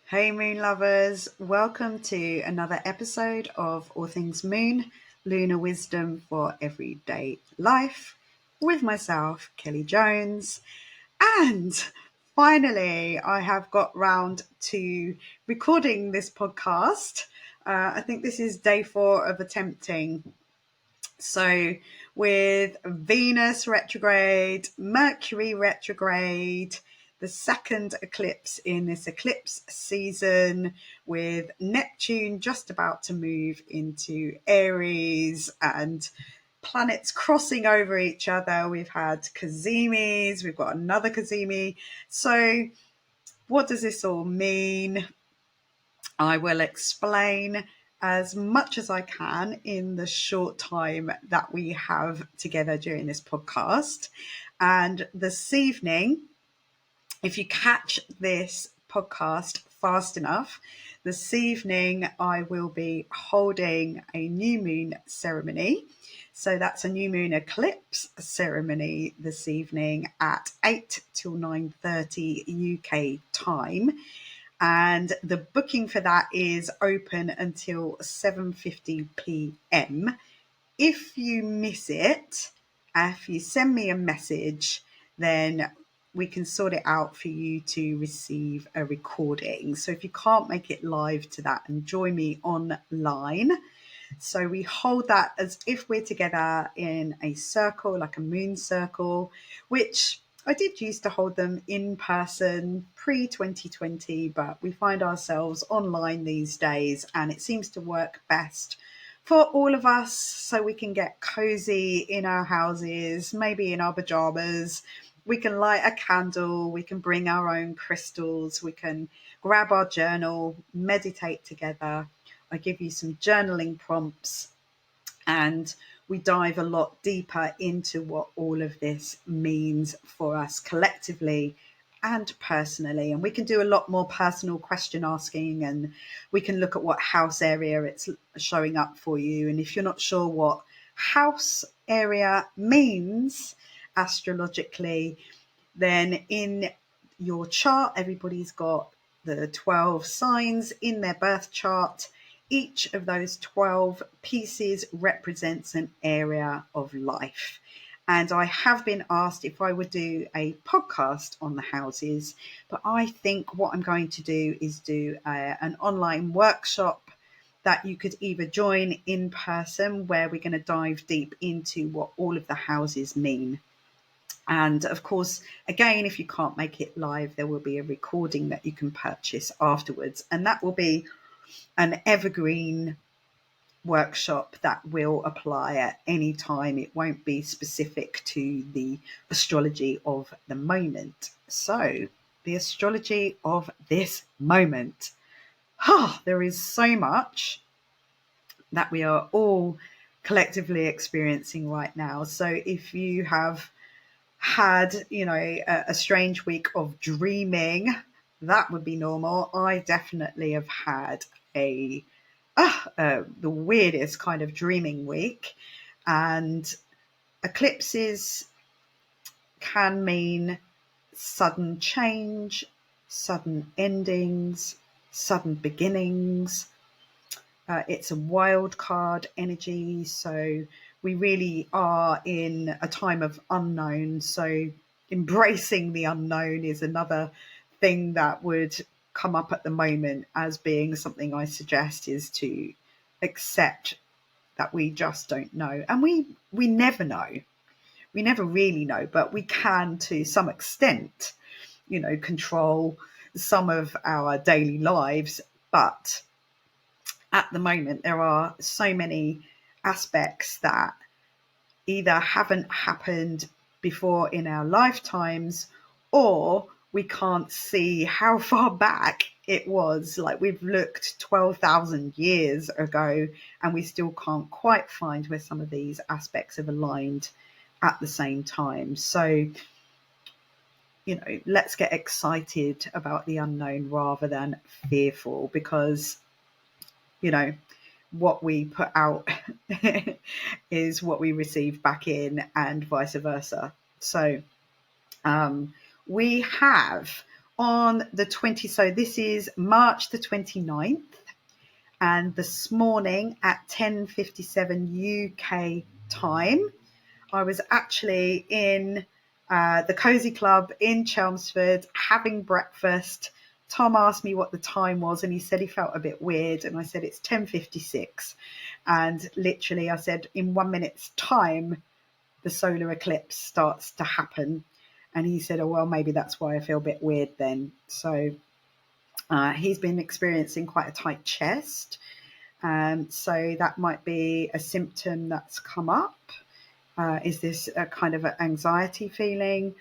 Hey Moon lovers, welcome to another episode of All Things Moon, Lunar Wisdom for Everyday Life with myself, Kelly Jones. And finally, I have got round to recording this podcast. I think this is day 4 of attempting. So, with Venus retrograde, Mercury retrograde, the second eclipse in this eclipse season, with Neptune just about to move into Aries and planets crossing over each other. We've had Cazimis, we've got another Cazimi. So, what does this all mean? I will explain as much as I can in the short time that we have together during this podcast. And this evening, if you catch this podcast fast enough, this evening I will be holding a new moon ceremony. So that's a new moon eclipse ceremony this evening at 8 till 9:30 UK time. And the booking for that is open until 7:50 p.m. If you miss it, if you send me a message, then we can sort it out for you to receive a recording. So if you can't make it live to that, and join me online. So we hold that as if we're together in a circle, like a moon circle, which I did used to hold them in person pre-2020, but we find ourselves online these days and it seems to work best for all of us, so we can get cozy in our houses, maybe in our pajamas. We can light a candle, we can bring our own crystals, we can grab our journal, meditate together. I give you some journaling prompts and we dive a lot deeper into what all of this means for us collectively and personally. And we can do a lot more personal question asking, and we can look at what house area it's showing up for you. And if you're not sure what house area means astrologically, then in your chart, everybody's got the 12 signs in their birth chart. Each of those 12 pieces represents an area of life. And I have been asked if I would do a podcast on the houses, but I think what I'm going to do is do an online workshop that you could either join in person, where we're going to dive deep into what all of the houses mean. And of course, again, if you can't make it live, there will be a recording that you can purchase afterwards. And that will be an evergreen workshop that will apply at any time. It won't be specific to the astrology of the moment. So, the astrology of this moment. There is so much that we are all collectively experiencing right now. So, if you have had, a strange week of dreaming, that would be normal. I definitely have had the weirdest kind of dreaming week, and eclipses can mean sudden change, sudden endings, sudden beginnings. It's a wild card energy, so we really are in a time of unknown. So embracing the unknown is another thing that would come up at the moment as being something I suggest, is to accept that we just don't know. And we never know. We never really know, but we can, to some extent, control some of our daily lives. But at the moment, there are so many aspects that either haven't happened before in our lifetimes, or we can't see how far back it was. Like, we've looked 12,000 years ago and we still can't quite find where some of these aspects have aligned at the same time. So, let's get excited about the unknown rather than fearful, because what we put out is what we receive back in, and vice versa. So we have on the 20th. So this is March the 29th. And this morning at 10:57 UK time, I was actually in the Cozy Club in Chelmsford having breakfast. Tom asked me what the time was and he said he felt a bit weird, and I said it's 10:56, and literally I said in 1 minute's time the solar eclipse starts to happen, and he said, oh well, maybe that's why I feel a bit weird then. So he's been experiencing quite a tight chest, so that might be a symptom that's come up. Is this a kind of an anxiety feeling?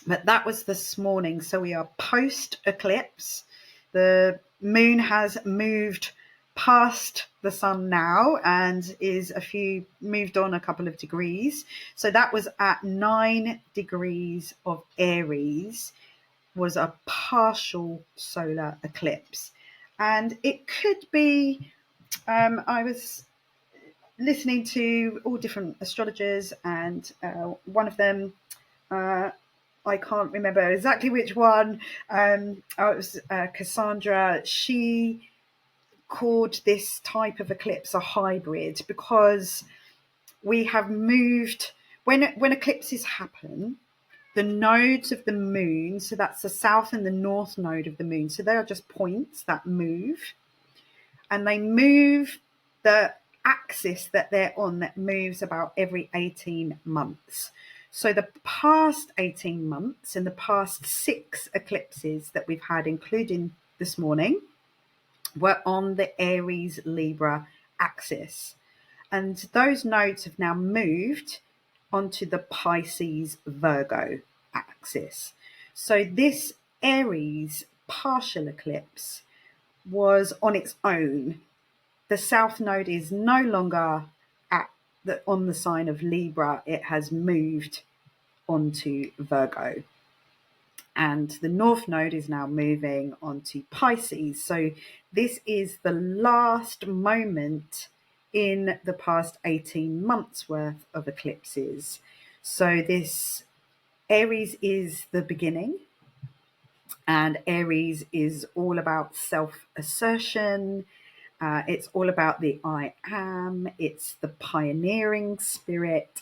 But that was this morning. So we are post eclipse. The moon has moved past the sun now and is moved on a couple of degrees. So that was at 9 degrees of Aries, was a partial solar eclipse. And it could be, I was listening to all different astrologers, and one of them, I can't remember exactly which one, it was Cassandra. She called this type of eclipse a hybrid because we have moved, when eclipses happen, the nodes of the moon, so that's the south and the north node of the moon, so they are just points that move, and they move the axis that they're on, that moves about every 18 months. So the past 18 months and the past 6 eclipses that we've had, including this morning, were on the Aries Libra axis. And those nodes have now moved onto the Pisces Virgo axis. So this Aries partial eclipse was on its own. The south node is no longer on the sign of Libra. It has moved onto Virgo. And the north node is now moving onto Pisces. So this is the last moment in the past 18 months worth of eclipses. So this Aries is the beginning, and Aries is all about self-assertion. It's all about the I am. It's the pioneering spirit.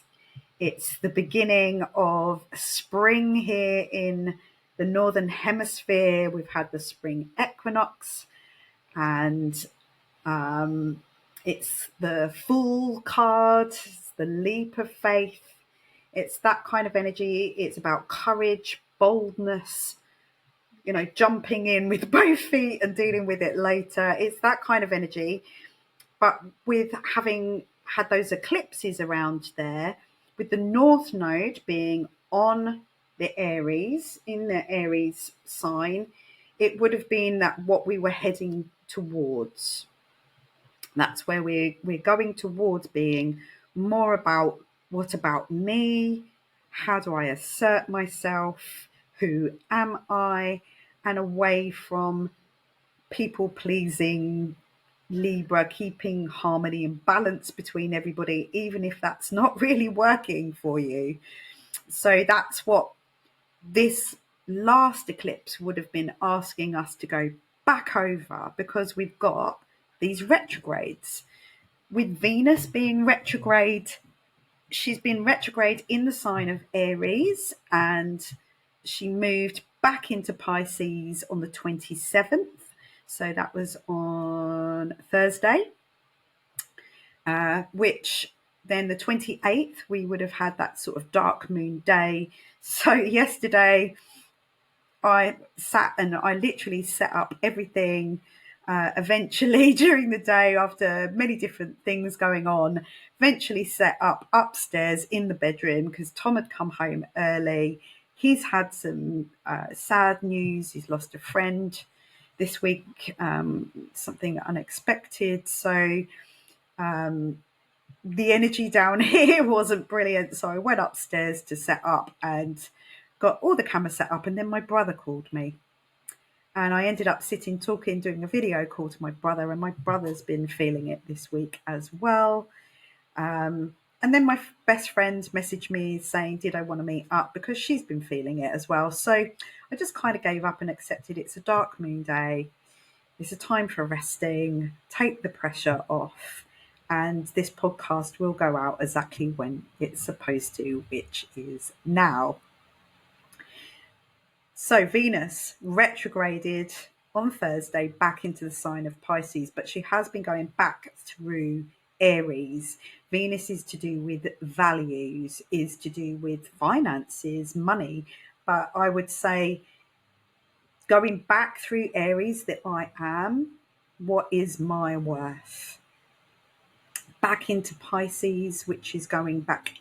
It's the beginning of spring here in the Northern Hemisphere. We've had the spring equinox, and it's the Fool card, it's the leap of faith. It's that kind of energy. It's about courage, boldness, jumping in with both feet and dealing with it later. It's that kind of energy. But with having had those eclipses around there, with the North Node being on the Aries, in the Aries sign, it would have been that what we were heading towards. That's where we're going towards, being more about, what about me? How do I assert myself? Who am I? And away from people pleasing, Libra, keeping harmony and balance between everybody, even if that's not really working for you. So that's what this last eclipse would have been asking us to go back over, because we've got these retrogrades. With Venus being retrograde, she's been retrograde in the sign of Aries, and she moved back into Pisces on the 27th. So that was on Thursday, which then the 28th, we would have had that sort of dark moon day. So yesterday I sat and I literally set up everything. Eventually during the day, after many different things going on, eventually set up upstairs in the bedroom because Tom had come home early. He's had some sad news. He's lost a friend this week, something unexpected. So the energy down here wasn't brilliant. So I went upstairs to set up and got all the cameras set up. And then my brother called me. And I ended up sitting, talking, doing a video call to my brother. And my brother's been feeling it this week as well. And then my best friend messaged me saying, did I want to meet up? Because she's been feeling it as well. So I just kind of gave up and accepted it's a dark moon day. It's a time for resting, take the pressure off. And this podcast will go out exactly when it's supposed to, which is now. So Venus retrograded on Thursday back into the sign of Pisces, but she has been going back through Aries. Venus is to do with values, is to do with finances, money. But I would say going back through Aries, that I am, what is my worth? Back into Pisces, which is going back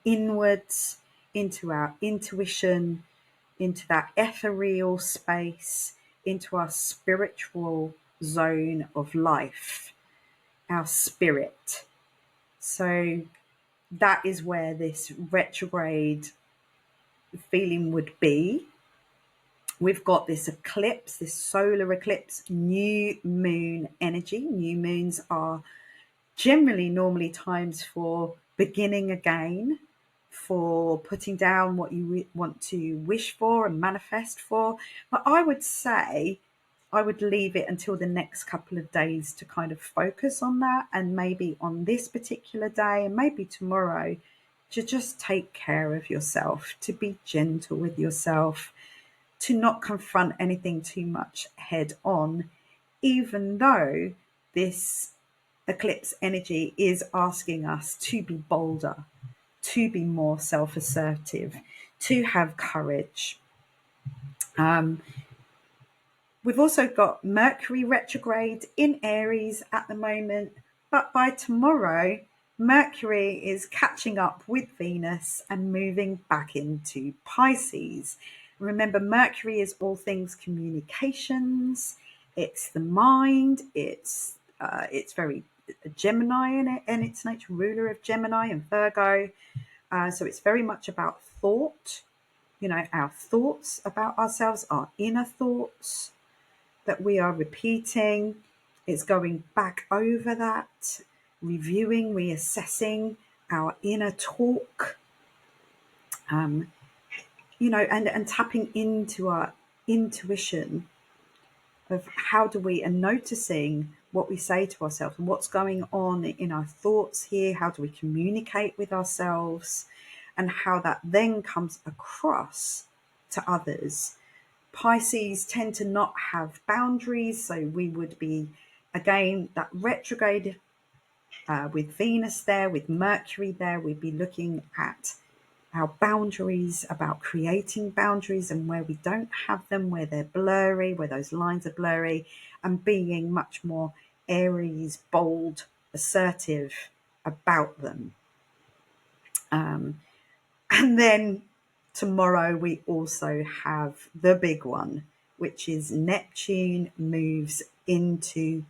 inwards into our intuition, into that ethereal space, into our spiritual zone of life, our spirit. So that is where this retrograde feeling would be. We've got this eclipse, this solar eclipse, new moon energy. New moons are generally normally times for beginning again, for putting down what you want to wish for and manifest for. But I would say I would leave it until the next couple of days to kind of focus on that, and maybe on this particular day and maybe tomorrow to just take care of yourself, to be gentle with yourself, to not confront anything too much head on, even though this eclipse energy is asking us to be bolder, to be more self assertive, to have courage. We've also got Mercury retrograde in Aries at the moment, but by tomorrow, Mercury is catching up with Venus and moving back into Pisces. Remember, Mercury is all things communications. It's the mind. It's very Gemini in it, and its nature, ruler of Gemini and Virgo. So it's very much about thought. You know, our thoughts about ourselves, our inner thoughts that we are repeating. It's going back over that, reviewing, reassessing our inner talk, and tapping into our intuition of how do we, and noticing what we say to ourselves and what's going on in our thoughts here, how do we communicate with ourselves, and how that then comes across to others. Pisces tend to not have boundaries, so we would be, again, that retrograde with Venus there, with Mercury there, we'd be looking at our boundaries, about creating boundaries and where we don't have them, where they're blurry, where those lines are blurry, and being much more Aries, bold, assertive about them. And then tomorrow we also have the big one, which is Neptune moves into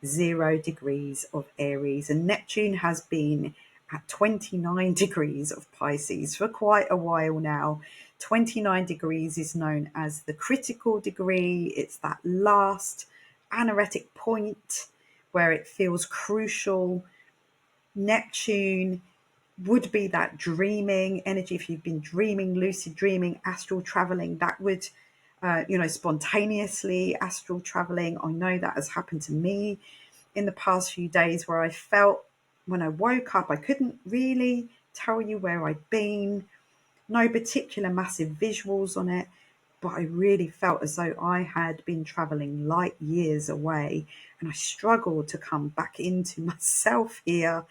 0 degrees of Aries. And Neptune has been at 29 degrees of Pisces for quite a while now. 29 degrees is known as the critical degree. It's that last aneretic point where it feels crucial. Neptune would be that dreaming energy. If you've been dreaming, lucid dreaming, astral traveling, that would, spontaneously astral traveling. I know that has happened to me in the past few days, where I felt when I woke up, I couldn't really tell you where I'd been, no particular massive visuals on it, but I really felt as though I had been traveling light years away, and I struggled to come back into myself here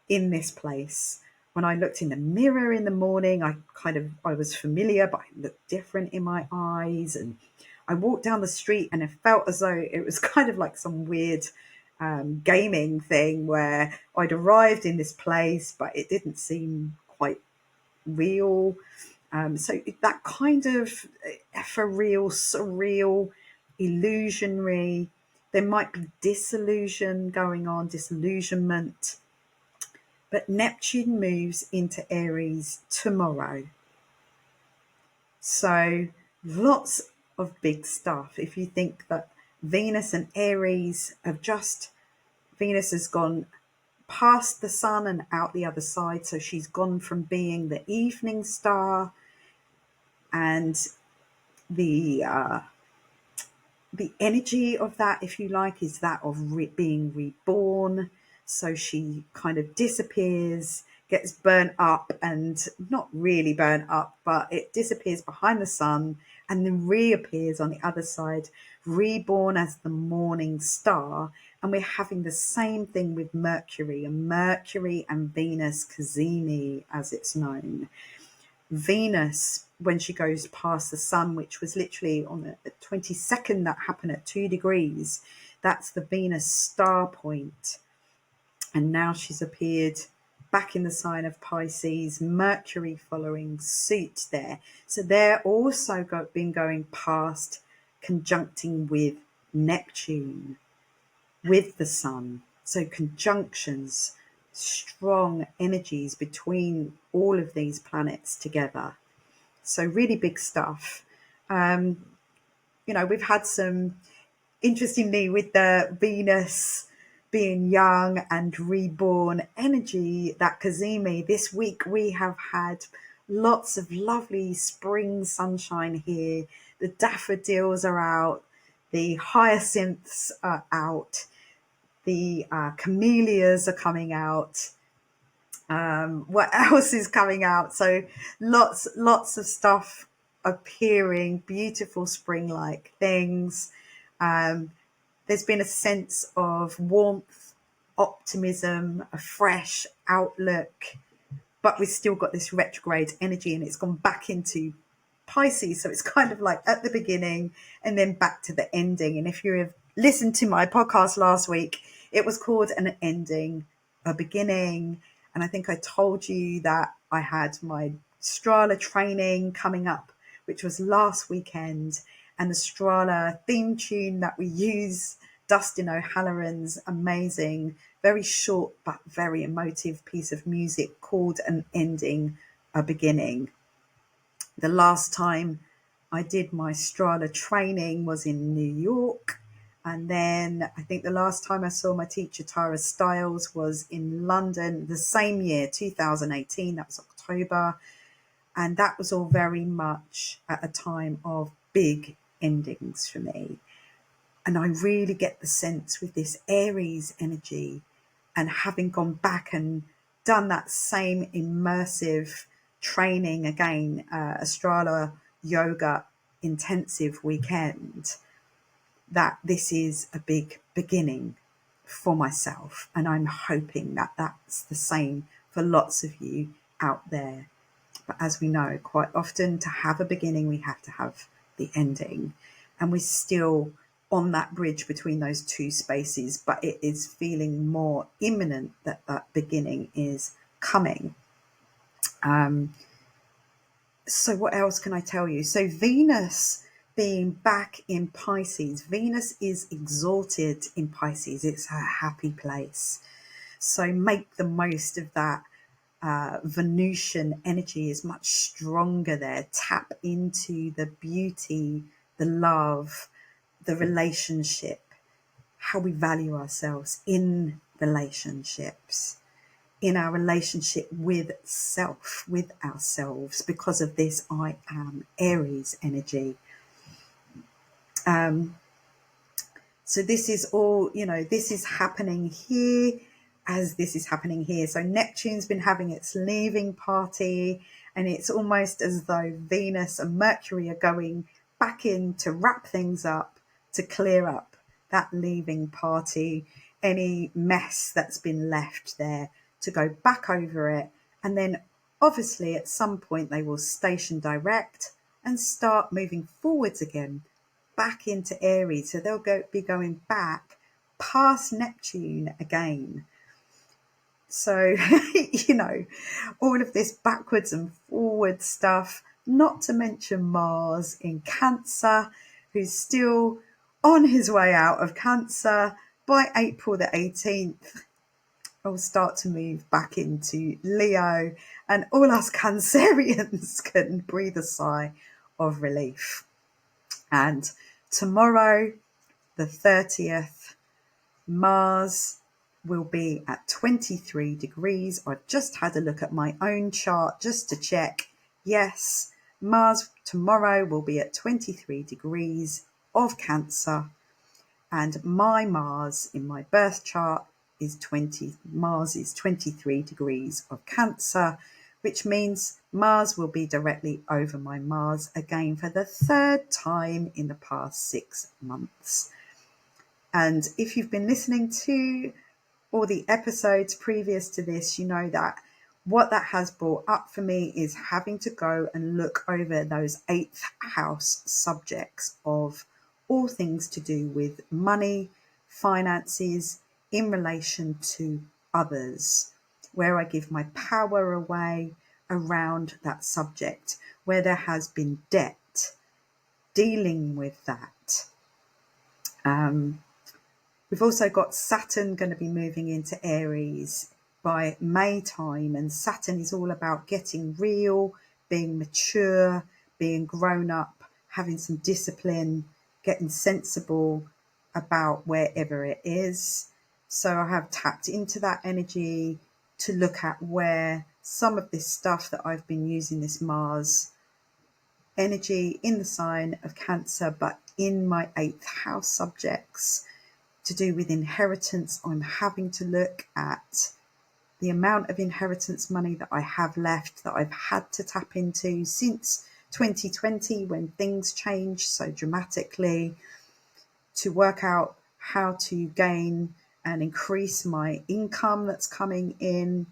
in this place. When I looked in the mirror in the morning, I was familiar, but it looked different in my eyes. And I walked down the street and it felt as though it was kind of like some weird gaming thing where I'd arrived in this place, but it didn't seem quite real. So that kind of ethereal, surreal, illusionary, there might be disillusion going on, disillusionment. But Neptune moves into Aries tomorrow. So lots of big stuff. If you think that Venus and Aries Venus has gone past the sun and out the other side. So she's gone from being the evening star, and the energy of that, if you like, is that of being reborn. So she kind of disappears, gets burnt up, and not really burnt up, but it disappears behind the sun and then reappears on the other side, reborn as the morning star. And we're having the same thing with Mercury, and Mercury and Venus cazimi, as it's known. Venus, when she goes past the sun, which was literally on the 22nd, that happened at 2 degrees, that's the Venus star point. And now she's appeared back in the sign of Pisces, Mercury following suit there. So they're also been going past, conjuncting with Neptune, with the sun. So conjunctions, strong energies between all of these planets together. So really big stuff. We've had some, interestingly, with the Venus being young and reborn energy, that cazimi, this week we have had lots of lovely spring sunshine here. The daffodils are out, the hyacinths are out, the camellias are coming out. What else is coming out? So lots of stuff appearing, beautiful spring-like things. There's been a sense of warmth, optimism, a fresh outlook, but we've still got this retrograde energy, and it's gone back into Pisces. So it's kind of like at the beginning and then back to the ending. And if you have listened to my podcast last week, it was called An Ending, a Beginning. And I think I told you that I had my Strala training coming up, which was last weekend. And the Strala theme tune that we use, Dustin O'Halloran's amazing, very short but very emotive piece of music called An Ending, a Beginning. The last time I did my Strala training was in New York. And then I think the last time I saw my teacher, Tara Stiles, was in London the same year, 2018. That was October. And that was all very much at a time of big endings for me. And I really get the sense with this Aries energy, and having gone back and done that same immersive training again, Strala yoga intensive weekend, that this is a big beginning for myself. And I'm hoping that that's the same for lots of you out there. But as we know, quite often to have a beginning, we have to have the ending. And we're still on that bridge between those two spaces, but it is feeling more imminent that that beginning is coming. So what else can I tell you? So Venus being back in Pisces, Venus is exalted in Pisces. It's a happy place. So make the most of that. Venusian energy is much stronger there. Tap into the beauty, the love, the relationship, how we value ourselves in relationships, in our relationship with self, with ourselves, because of this I am Aries energy. So this is all, this is happening here as this is happening here. So Neptune's been having its leaving party, and it's almost as though Venus and Mercury are going back in to wrap things up, to clear up that leaving party, any mess that's been left there, to go back over it. And then obviously at some point they will station direct and start moving forwards again, back into Aries. So they'll be going back past Neptune again. So, all of this backwards and forward stuff, not to mention Mars in Cancer, who's still on his way out of Cancer. By April the 18th, will start to move back into Leo, and all us Cancerians can breathe a sigh of relief. And tomorrow, the 30th, Mars will be at 23 degrees. I've just had a look at my own chart just to check. Yes, Mars tomorrow will be at 23 degrees of Cancer, and my Mars in my birth chart is Mars is 23 degrees of Cancer, which means Mars will be directly over my Mars again for the third time in the past 6 months. And if you've been listening to all the episodes previous to this, you know that what that has brought up for me is having to go and look over those 8th house subjects of all things to do with money, finances, in relation to others, where I give my power away around that subject, where there has been debt, dealing with that. We've also got Saturn going to be moving into Aries by May time, and Saturn is all about getting real, being mature, being grown up, having some discipline, getting sensible about wherever it is. So I have tapped into that energy to look at where some of this stuff that I've been using, this Mars energy in the sign of Cancer, but in my 8th house subjects, to do with inheritance. I'm having to look at the amount of inheritance money that I have left that I've had to tap into since 2020, when things changed so dramatically, to work out how to gain and increase my income that's coming in.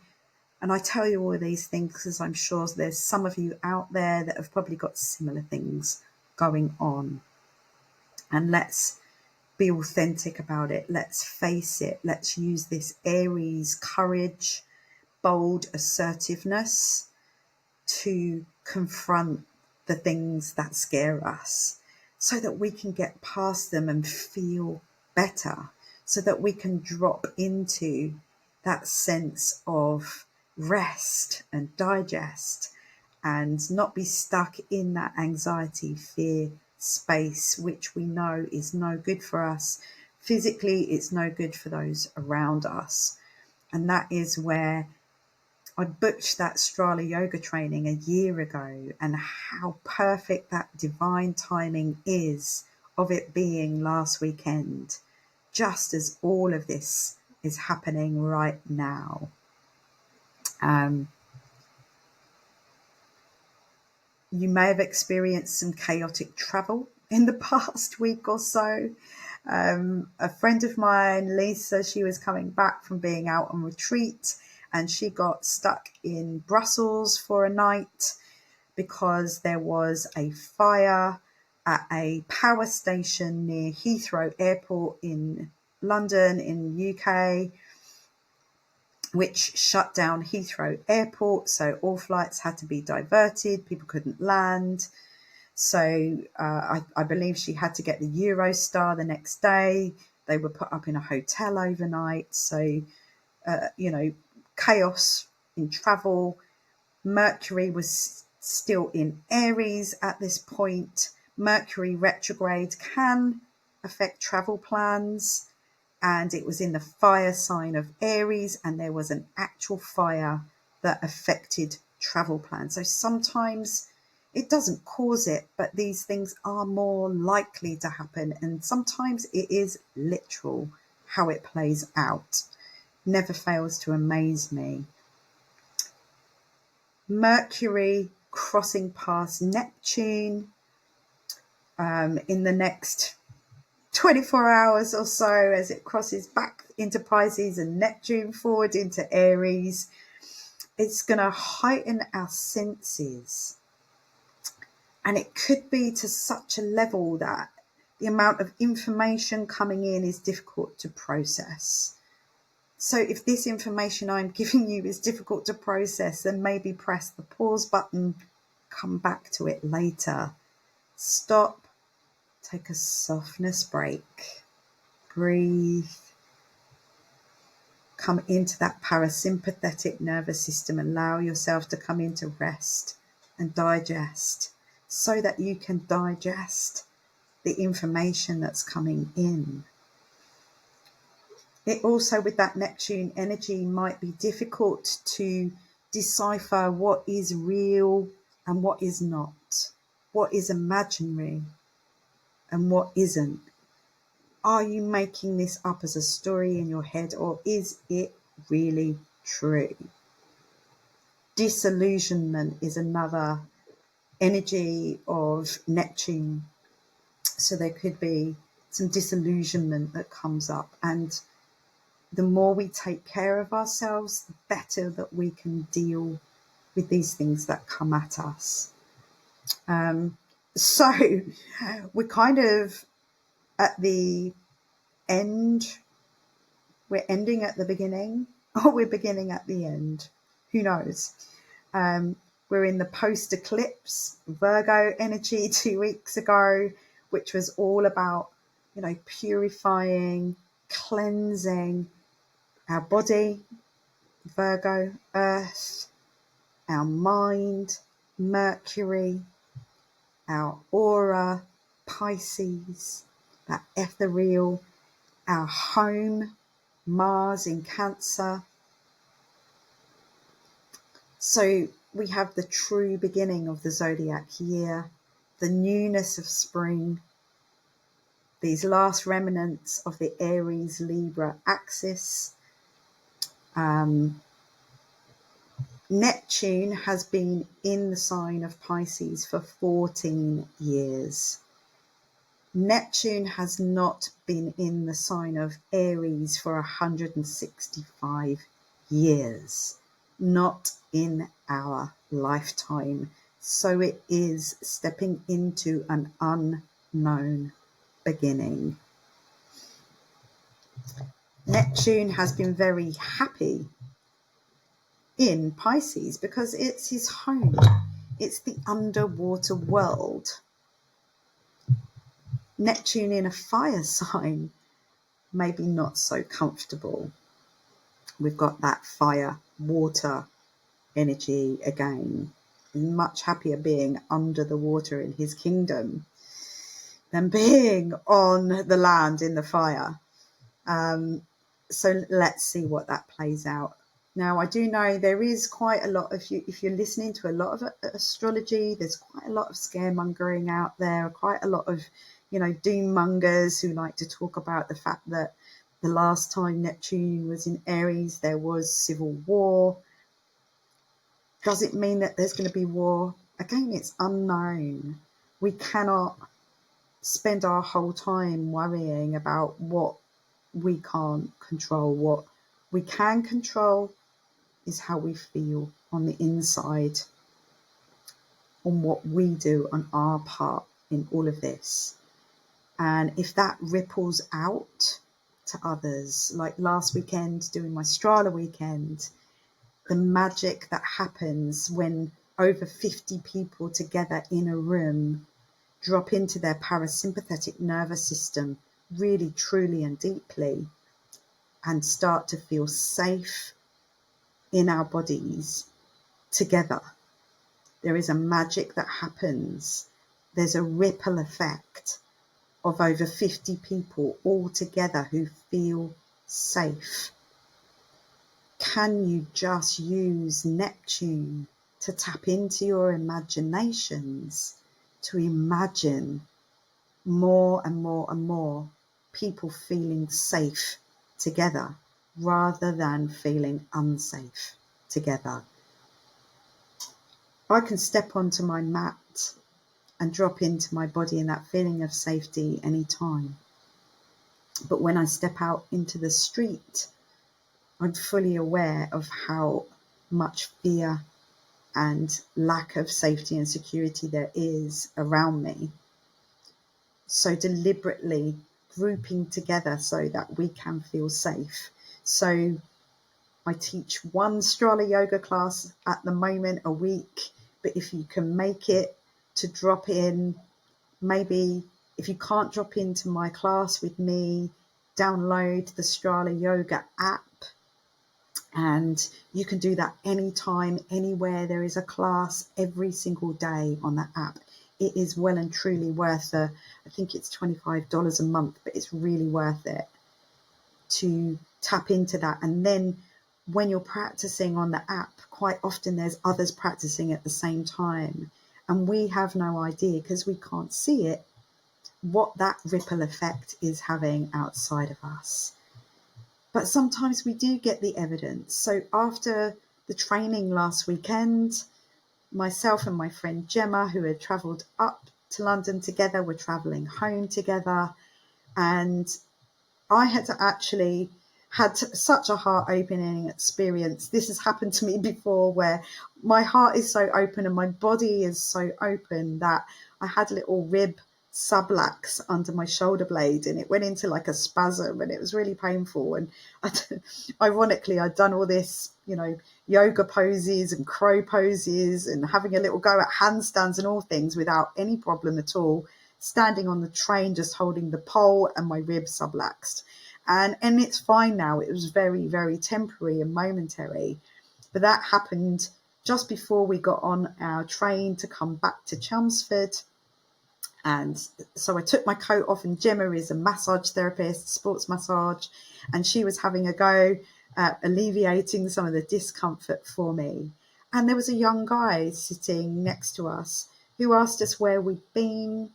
And I tell you all of these things because I'm sure there's some of you out there that have probably got similar things going on. And let's be authentic about it. Let's face it. Let's use this Aries courage, bold assertiveness to confront the things that scare us, so that we can get past them and feel better, so that we can drop into that sense of rest and digest, and not be stuck in that anxiety, fear space, which we know is no good for us. Physically, it's no good for those around us. And that is where I booked that Strala yoga training a year ago, and how perfect that divine timing is of it being last weekend, just as all of this is happening right now. You may have experienced some chaotic travel in the past week or so. A friend of mine, Lisa, she was coming back from being out on retreat, and she got stuck in Brussels for a night because there was a fire at a power station near Heathrow Airport in London in the UK, which shut down Heathrow Airport. So all flights had to be diverted. People couldn't land. So I believe she had to get the Eurostar the next day. They were put up in a hotel overnight. So, chaos in travel. Mercury was still in Aries at this point. Mercury retrograde can affect travel plans. And it was in the fire sign of Aries, and there was an actual fire that affected travel plans. So sometimes it doesn't cause it, but these things are more likely to happen. And sometimes it is literal how it plays out. Never fails to amaze me. Mercury crossing past Neptune in the next 24 hours or so, as it crosses back into Pisces and Neptune forward into Aries. It's going to heighten our senses. And it could be to such a level that the amount of information coming in is difficult to process. So if this information I'm giving you is difficult to process, then maybe press the pause button, come back to it later. Stop, take a softness break, breathe, come into that parasympathetic nervous system. Allow yourself to come into rest and digest, so that you can digest the information that's coming in. It also, with that Neptune energy, might be difficult to decipher what is real and what is not, what is imaginary and what isn't. Are you making this up as a story in your head, or is it really true? Disillusionment is another energy of Neptune. So there could be some disillusionment that comes up, and the more we take care of ourselves, the better that we can deal with these things that come at us. So we're kind of at the end. We're ending at the beginning, or we're beginning at the end. Who knows? We're in the post-eclipse Virgo energy 2 weeks ago, which was all about, purifying, cleansing our body, Virgo, Earth, our mind, Mercury, our aura, Pisces, that ethereal, our home, Mars in Cancer. So we have the true beginning of the zodiac year, the newness of spring, these last remnants of the Aries Libra axis. Neptune has been in the sign of Pisces for 14 years. Neptune has not been in the sign of Aries for 165 years, not in our lifetime. So it is stepping into an unknown beginning. Neptune has been very happy in Pisces because it's his home. It's the underwater world. Neptune in a fire sign, maybe not so comfortable. We've got that fire, water energy again. Much happier being under the water in his kingdom than being on the land in the fire. So let's see what that plays out. Now, I do know there is quite a lot of you, if you're listening to a lot of astrology, there's quite a lot of scaremongering out there, quite a lot of, doom mongers who like to talk about the fact that the last time Neptune was in Aries, there was civil war. Does it mean that there's going to be war? Again, it's unknown. We cannot spend our whole time worrying about what we can't control. What we can control is how we feel on the inside, on what we do on our part in all of this. And if that ripples out to others, like last weekend doing my Strala weekend, the magic that happens when over 50 people together in a room drop into their parasympathetic nervous system really, truly and deeply and start to feel safe in our bodies together. There is a magic that happens. There's a ripple effect of over 50 people all together who feel safe. Can you just use Neptune to tap into your imaginations, to imagine more and more and more people feeling safe together rather than feeling unsafe together? I can step onto my mat and drop into my body in that feeling of safety anytime. But when I step out into the street, I'm fully aware of how much fear and lack of safety and security there is around me. So deliberately grouping together so that we can feel safe. So I teach one Strala yoga class at the moment a week, but if you can make it to drop in, maybe if you can't drop into my class with me, download the Strala Yoga app, and you can do that anytime, anywhere. There is a class every single day on that app. It is well and truly worth I think it's $25 a month, but it's really worth it. to tap into that. And then when you're practicing on the app, quite often there's others practicing at the same time, and we have no idea, because we can't see it, what that ripple effect is having outside of us. But sometimes we do get the evidence. So after the training last weekend, myself and my friend Gemma, who had travelled up to London together, were travelling home together, and I had such a heart-opening experience. This has happened to me before, where my heart is so open and my body is so open that I had a little rib sublux under my shoulder blade, and it went into like a spasm, and it was really painful. And ironically, I'd done all this, yoga poses and crow poses and having a little go at handstands and all things without any problem at all, standing on the train, just holding the pole, and my rib subluxed. And it's fine now. It was very, very temporary and momentary. But that happened just before we got on our train to come back to Chelmsford. And so I took my coat off, and Gemma is a massage therapist, sports massage, and she was having a go at alleviating some of the discomfort for me. And there was a young guy sitting next to us who asked us where we'd been.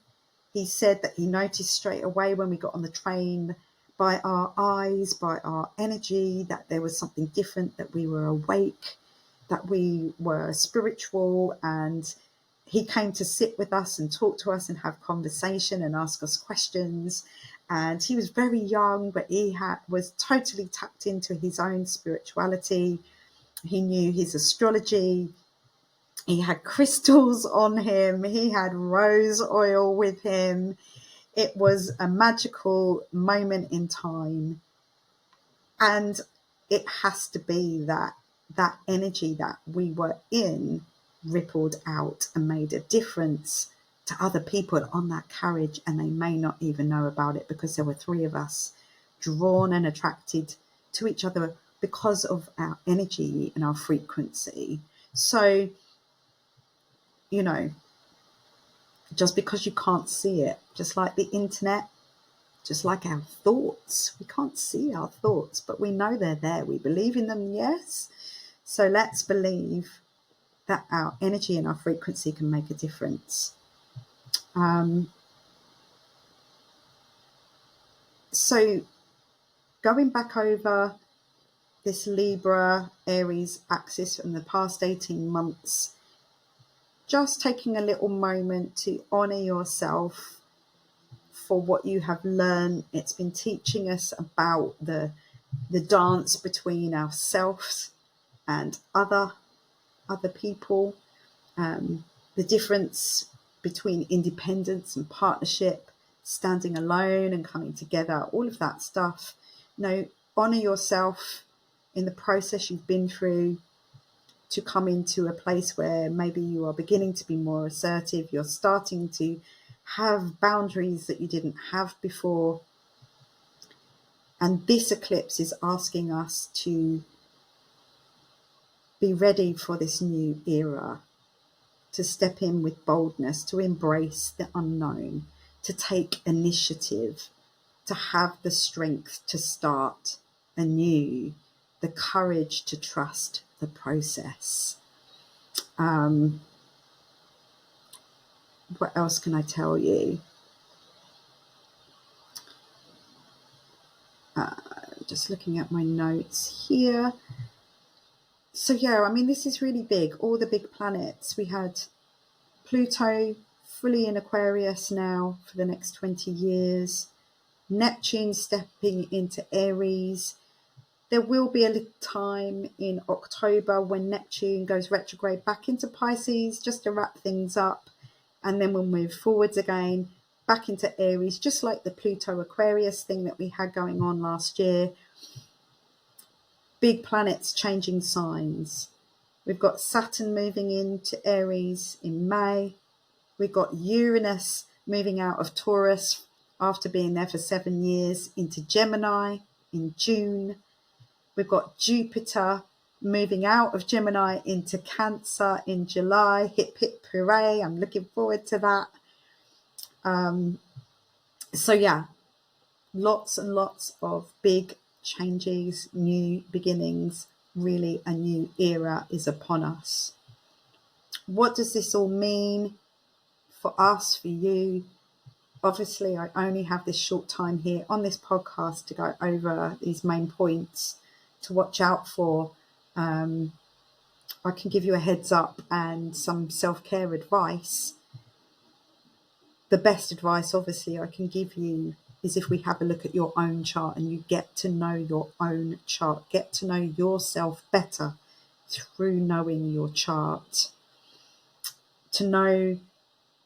He said that he noticed straight away when we got on the train, by our eyes, by our energy, that there was something different, that we were awake, that we were spiritual. And he came to sit with us and talk to us and have conversation and ask us questions. And he was very young, but he was totally tapped into his own spirituality. He knew his astrology. He had crystals on him. He had rose oil with him. It was a magical moment in time. And it has to be that energy that we were in rippled out and made a difference to other people on that carriage, and they may not even know about it, because there were three of us drawn and attracted to each other because of our energy and our frequency. So, just because you can't see it, just like the internet, just like our thoughts, we can't see our thoughts, but we know they're there. We believe in them, yes. So let's believe that our energy and our frequency can make a difference. So going back over this Libra Aries axis from the past 18 months, just taking a little moment to honor yourself for what you have learned. It's been teaching us about the dance between ourselves and other people, the difference between independence and partnership, standing alone and coming together, all of that stuff. Honor yourself in the process you've been through to come into a place where maybe you are beginning to be more assertive. You're starting to have boundaries that you didn't have before. And this eclipse is asking us to be ready for this new era, to step in with boldness, to embrace the unknown, to take initiative, to have the strength to start anew, the courage to trust the process. What else can I tell you? Just looking at my notes here. So yeah, this is really big. All the big planets. We had Pluto fully in Aquarius now for the next 20 years. Neptune stepping into Aries. There will be a little time in October when Neptune goes retrograde back into Pisces, just to wrap things up. And then we'll move forwards again, back into Aries, just like the Pluto Aquarius thing that we had going on last year. Big planets changing signs. We've got Saturn moving into Aries in May. We've got Uranus moving out of Taurus after being there for 7 years into Gemini in June. We've got Jupiter moving out of Gemini into Cancer in July. Hip, hip, hooray. I'm looking forward to that. So yeah, lots and lots of big changes, new beginnings, really a new era is upon us. What does this all mean for us, for you? Obviously, I only have this short time here on this podcast to go over these main points to watch out for. I can give you a heads up and some self-care advice. The best advice, obviously, I can give you is if we have a look at your own chart and you get to know your own chart, get to know yourself better through knowing your chart, to know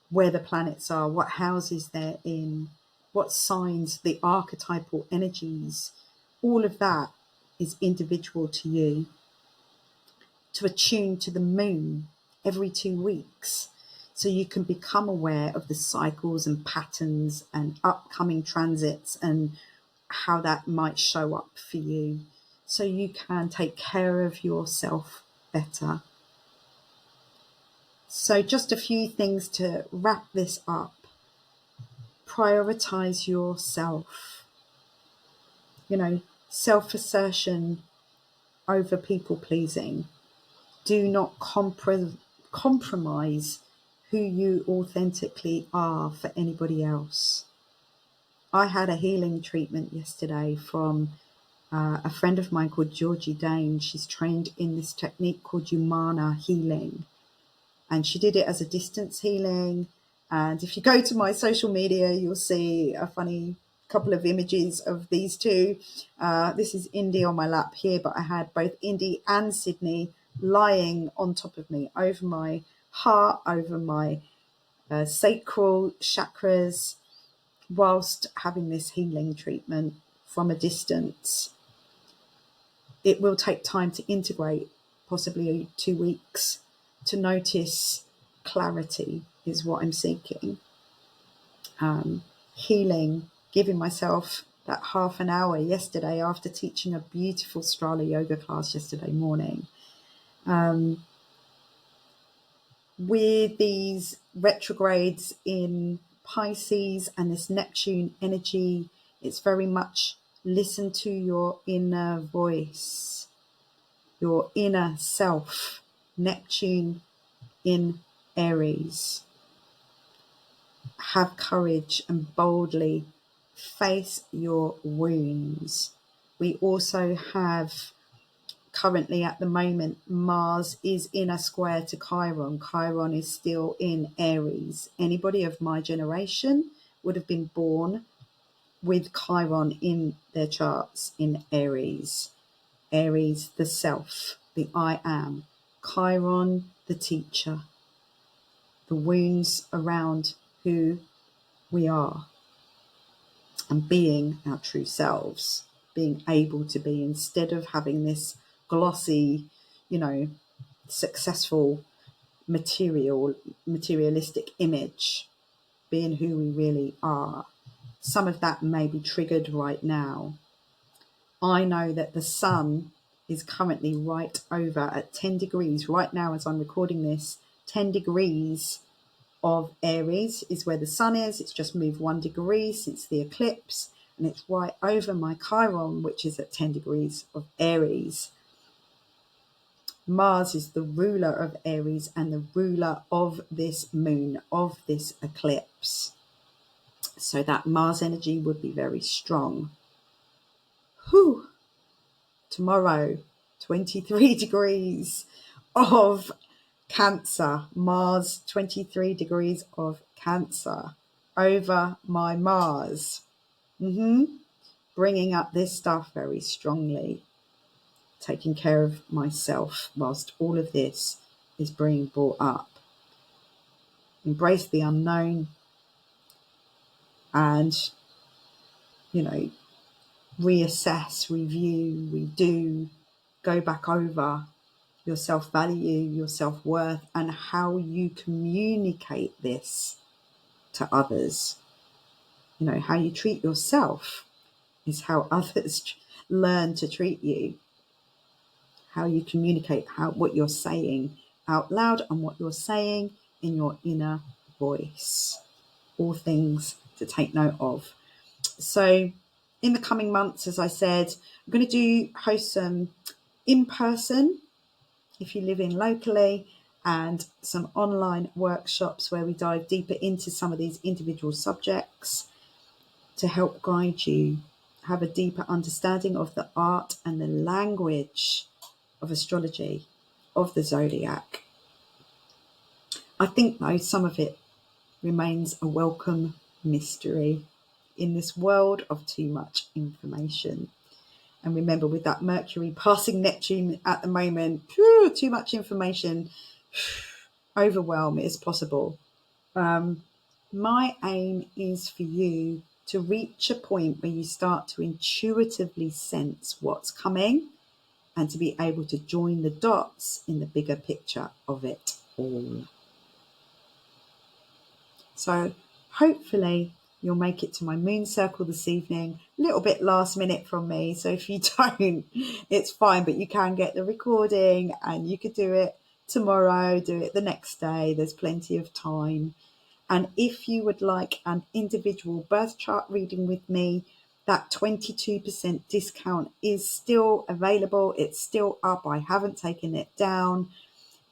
where the planets are, what houses they're in, what signs, the archetypal energies, all of that is individual to you. To attune to the moon every 2 weeks so you can become aware of the cycles and patterns and upcoming transits and how that might show up for you so you can take care of yourself better. So just a few things to wrap this up. Prioritize yourself. Self-assertion over people-pleasing. Do not compromise who you authentically are for anybody else. I had a healing treatment yesterday from a friend of mine called Georgie Dane. She's trained in this technique called Humana healing. And she did it as a distance healing. And if you go to my social media, you'll see a funny couple of images of these two. This is Indy on my lap here, but I had both Indy and Sydney lying on top of me, over my heart, over my sacral chakras, whilst having this healing treatment from a distance. It will take time to integrate, possibly 2 weeks, to notice clarity is what I'm seeking. Healing, giving myself that half an hour yesterday after teaching a beautiful Strala yoga class yesterday morning. With these retrogrades in Pisces and this Neptune energy, it's very much listen to your inner voice, your inner self. Neptune in Aries. Have courage and boldly face your wounds. We also have currently at the moment, Mars is in a square to Chiron. Chiron is still in Aries. Anybody of my generation would have been born with Chiron in their charts in Aries. Aries, the self, the I am. Chiron, the teacher. The wounds around who we are and being our true selves, being able to be, instead of having this glossy, successful materialistic image, being who we really are. Some of that may be triggered right now. I know that the sun is currently right over at 10 degrees right now as I'm recording this. 10 degrees of Aries is where the sun is. It's just moved 1 degree since the eclipse, and it's right over my Chiron, which is at 10 degrees of Aries. Mars is the ruler of Aries and the ruler of this moon, of this eclipse. So that Mars energy would be very strong. Tomorrow, 23 degrees of Cancer. Mars, 23 degrees of Cancer over my Mars. Bringing up this stuff very strongly. Taking care of myself whilst all of this is being brought up. Embrace the unknown and, reassess, review, redo, go back over your self-value, your self-worth, and how you communicate this to others. How you treat yourself is how others learn to treat you. How you communicate, what you're saying out loud and what you're saying in your inner voice. All things to take note of. So in the coming months, as I said, I'm going to host some in-person, if you live in locally, and some online workshops where we dive deeper into some of these individual subjects to help guide you have a deeper understanding of the art and the language of astrology, of the zodiac. I think, though, some of it remains a welcome mystery in this world of too much information. And remember, with that Mercury passing Neptune at the moment, too much information, overwhelm is possible. My aim is for you to reach a point where you start to intuitively sense what's coming and to be able to join the dots in the bigger picture of it all. So hopefully you'll make it to my moon circle this evening. A little bit last minute from me, so if you don't, it's fine, but you can get the recording and you could do it tomorrow, do it the next day. There's plenty of time. And if you would like an individual birth chart reading with me, that 22% discount is still available. It's still up. I haven't taken it down.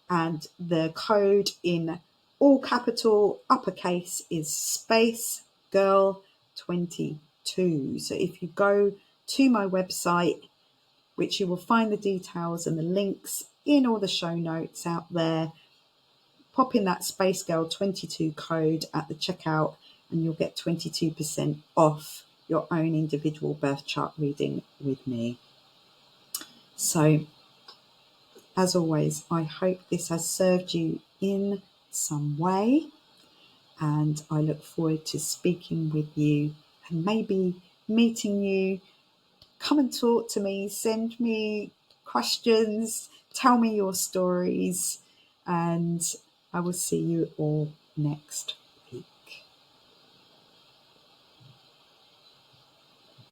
And the code in all capital uppercase is space girl 22. So if you go to my website, which you will find the details and the links in all the show notes out there, pop in that Space Girl 22 code at the checkout and you'll get 22% off your own individual birth chart reading with me. So, as always, I hope this has served you in some way, and I look forward to speaking with you and maybe meeting you. Come and talk to me, send me questions, tell me your stories, and I will see you all next